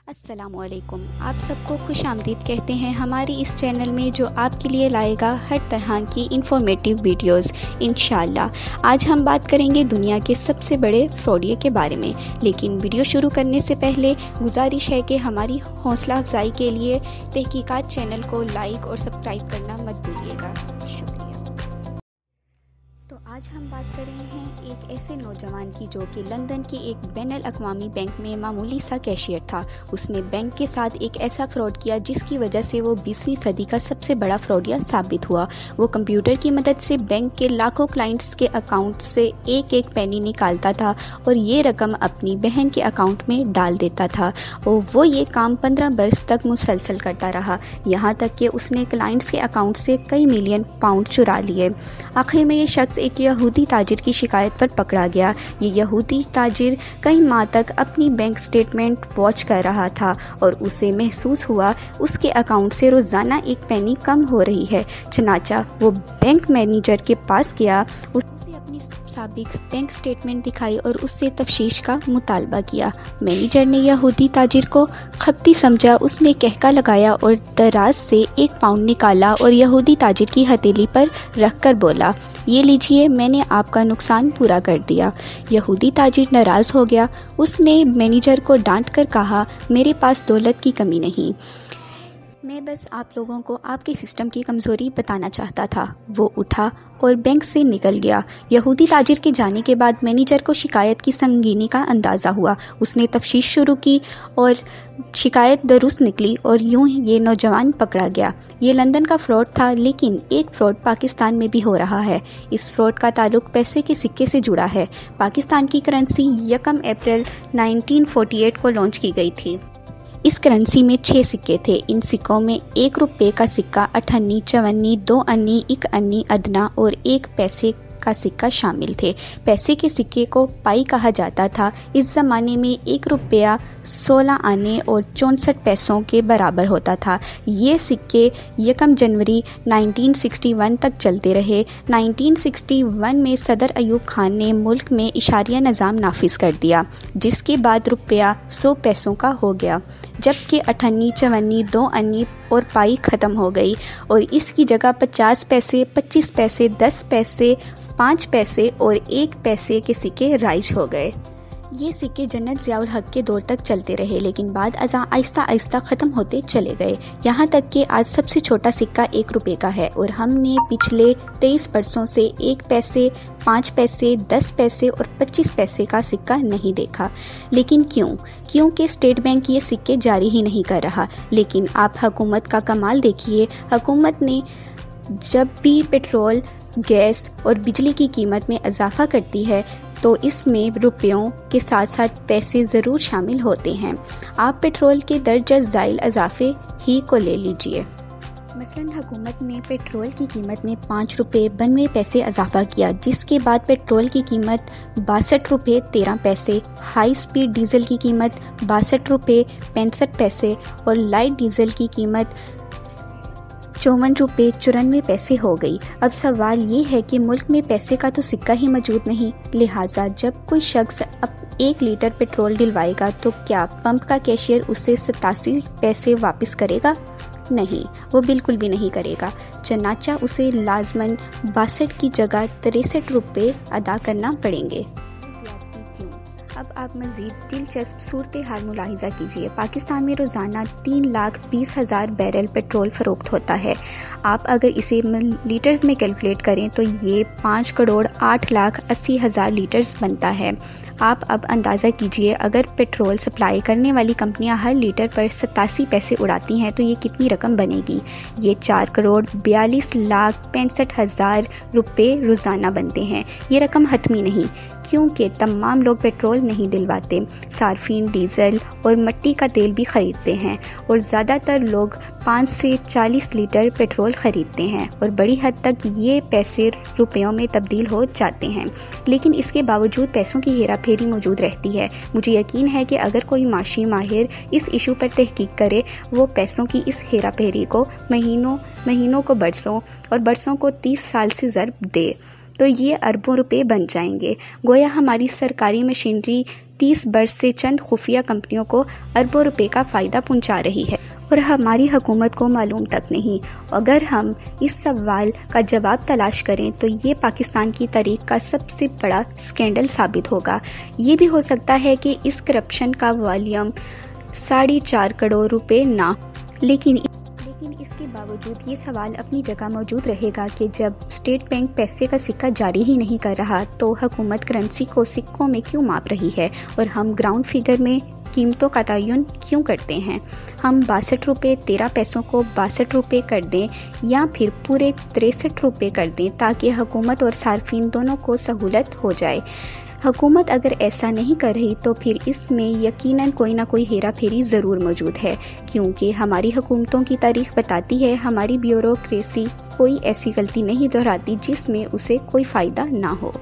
अस्सलामुअलैकुम। आप सबको खुश आमदीद कहते हैं हमारी इस चैनल में, जो आपके लिए लाएगा हर तरह की इंफॉर्मेटिव वीडियोस इंशाल्लाह। आज हम बात करेंगे दुनिया के सबसे बड़े फ्रॉडिये के बारे में, लेकिन वीडियो शुरू करने से पहले गुजारिश है कि हमारी हौसला अफजाई के लिए तहकीकात चैनल को लाइक और सब्सक्राइब करना मत भूलिएगा। शुक्रिया। तो आज हम बात कर रहे हैं एक ऐसे नौजवान की जो कि लंदन के एक बैनुल अक़वामी बैंक में मामूली सा कैशियर था। उसने बैंक के साथ एक ऐसा फ्रॉड किया जिसकी वजह से वो 20वीं सदी का सबसे बड़ा फ्रॉडिया साबित हुआ। वो कंप्यूटर की मदद से बैंक के लाखों क्लाइंट्स के अकाउंट से एक एक पेनी निकालता था और ये रकम अपनी बहन के अकाउंट में डाल देता था। और वो ये काम 15 बरस तक मुसलसल करता रहा, यहाँ तक कि उसने क्लाइंट्स के अकाउंट से कई मिलियन पाउंड चुरा लिए। आखिर में ये शख्स एक यहूदी ताजिर की शिकायत पर पकड़ा गया। ये यहूदी ताजिर कई माह तक अपनी बैंक स्टेटमेंट वॉच कर रहा था और उसे महसूस हुआ उसके अकाउंट से रोज़ाना एक पेनी कम हो रही है। चनाचा वो बैंक मैनेजर के पास गया, उसे अपनी साबिक बैंक स्टेटमेंट दिखाई और उससे तफ्तीश का मुतालबा किया। मैनेजर ने यहूदी ताजिर को खपती समझा। उसने कहका लगाया और दराज से 1 पाउंड निकाला और यहूदी ताजिर की हथेली पर रखकर बोला, ये लीजिए, मैंने आपका नुकसान पूरा कर दिया। यहूदी ताजिर नाराज़ हो गया। उसने मैनेजर को डांट कर कहा, मेरे पास दौलत की कमी नहीं, मैं बस आप लोगों को आपके सिस्टम की कमज़ोरी बताना चाहता था। वो उठा और बैंक से निकल गया। यहूदी ताजिर के जाने के बाद मैनेजर को शिकायत की संगीनी का अंदाज़ा हुआ। उसने तफ्तीश शुरू की और शिकायत दुरुस्त निकली और यूं ये नौजवान पकड़ा गया। ये लंदन का फ्रॉड था, लेकिन एक फ़्रॉड पाकिस्तान में भी हो रहा है। इस फ्रॉड का ताल्लुक पैसे के सिक्के से जुड़ा है। पाकिस्तान की करेंसी 1 अप्रैल 1948 को लॉन्च की गई थी। इस करेंसी में 6 सिक्के थे। इन सिक्कों में 1 रुपये का सिक्का, 8 अन्नी, 4 अन्नी, 2 अन्नी, 1 अन्नी अदना और 1 पैसे का सिक्का शामिल थे। पैसे के सिक्के को पाई कहा जाता था। इस ज़माने में 1 रुपया 16 आने और 64 पैसों के बराबर होता था। ये सिक्के 1 जनवरी 1961 तक चलते रहे। 1961 में सदर अयूब खान ने मुल्क में इशारिया निज़ाम नाफिज कर दिया, जिसके बाद रुपया 100 पैसों का हो गया, जबकि 8 अन्नी, 4 अन्नी, 2 अन्नी और पाई ख़त्म हो गई और इसकी जगह 50 पैसे, 25 पैसे, 10 पैसे, 5 पैसे और 1 पैसे के सिक्के राइज हो गए। ये सिक्के जनरल ज़ियाउल हक के दौर तक चलते रहे, लेकिन बाद आहिस्ता आहिस्ता ख़त्म होते चले गए, यहाँ तक कि आज सबसे छोटा सिक्का 1 रुपये का है। और हमने पिछले 23 बरसों से 1 पैसे, 5 पैसे, 10 पैसे और 25 पैसे का सिक्का नहीं देखा। लेकिन क्यों? क्योंकि स्टेट बैंक ये सिक्के जारी ही नहीं कर रहा। लेकिन आप हुकूमत का कमाल देखिए, हुकूमत ने जब भी पेट्रोल, गैस और बिजली की कीमत में इजाफा करती है तो इसमें रुपयों के साथ साथ पैसे ज़रूर शामिल होते हैं। आप पेट्रोल के दर्जा ज़ाइल इजाफे ही को ले लीजिए। मसलन हुकूमत ने पेट्रोल की कीमत में 5 रुपये 92 पैसे इजाफा किया, जिसके बाद पेट्रोल की कीमत 62 रुपये 13 पैसे, हाई स्पीड डीजल की कीमत 62 रुपये 65 पैसे और लाइट डीजल की कीमत 54 रुपये 94 पैसे हो गई। अब सवाल ये है कि मुल्क में पैसे का तो सिक्का ही मौजूद नहीं, लिहाजा जब कोई शख्स अब 1 लीटर पेट्रोल डलवाएगा तो क्या पंप का कैशियर उसे 87 पैसे वापस करेगा? नहीं, वो बिल्कुल भी नहीं करेगा। चनाचा उसे लाजमन 62 की जगह 63 रुपये अदा करना पड़ेंगे। अब आप मज़ीद दिलचस्प सूरत हाल मुलाहिज़ा कीजिए। पाकिस्तान में रोज़ाना 3,20,000 बैरल पेट्रोल फ़रोख्त होता है। आप अगर इसे लीटर्स में कैलकुलेट करें तो ये 5,08,80,000 लीटर्स बनता है। आप अब अंदाज़ा कीजिए, अगर पेट्रोल सप्लाई करने वाली कंपनियां हर लीटर पर 87 पैसे उड़ाती हैं तो ये कितनी रकम बनेगी? ये 4,42,65,000 रुपये रोज़ाना बनते हैं। ये रकम हतमी नहीं, क्योंकि तमाम लोग पेट्रोल नहीं डलवाते। सार्फिन डीजल और मिट्टी का तेल भी ख़रीदते हैं और ज़्यादातर लोग 5 से 40 लीटर पेट्रोल ख़रीदते हैं और बड़ी हद तक ये पैसे रुपयों में तब्दील हो जाते हैं। लेकिन इसके बावजूद पैसों की हेरा फेरी मौजूद रहती है। मुझे यकीन है कि अगर कोई माशी माहिर इस इशू पर तहकीक करे, वो पैसों की इस हेरा फेरी को महीनों को बरसों और बरसों को 30 साल से ज़रब दे तो ये अरबों रुपए बन जाएंगे। गोया हमारी सरकारी मशीनरी 30 वर्ष से चंद खुफिया कंपनियों को अरबों रुपए का फ़ायदा पहुंचा रही है और हमारी हुकूमत को मालूम तक नहीं। अगर हम इस सवाल का जवाब तलाश करें तो ये पाकिस्तान की तारीख का सबसे बड़ा स्कैंडल साबित होगा। ये भी हो सकता है कि इस करप्शन का वॉल्यूम 4.5 करोड़ रुपए ना, लेकिन इसके बावजूद ये सवाल अपनी जगह मौजूद रहेगा कि जब स्टेट बैंक पैसे का सिक्का जारी ही नहीं कर रहा तो हुकूमत करेंसी को सिक्कों में क्यों माप रही है और हम ग्राउंड फिगर में कीमतों का तयन क्यों करते हैं। हम 62 रुपये 13 पैसों को 62 रुपये कर दें या फिर पूरे 63 रुपये कर दें ताकि हुकूमत और सार्फिन दोनों को सहूलत हो जाए। हुकूमत अगर ऐसा नहीं कर रही तो फिर इसमें यकीनन कोई ना कोई हेरा फेरी ज़रूर मौजूद है, क्योंकि हमारी हुकूमतों की तारीख बताती है हमारी ब्यूरोक्रेसी कोई ऐसी गलती नहीं दोहराती जिसमें उसे कोई फ़ायदा ना हो।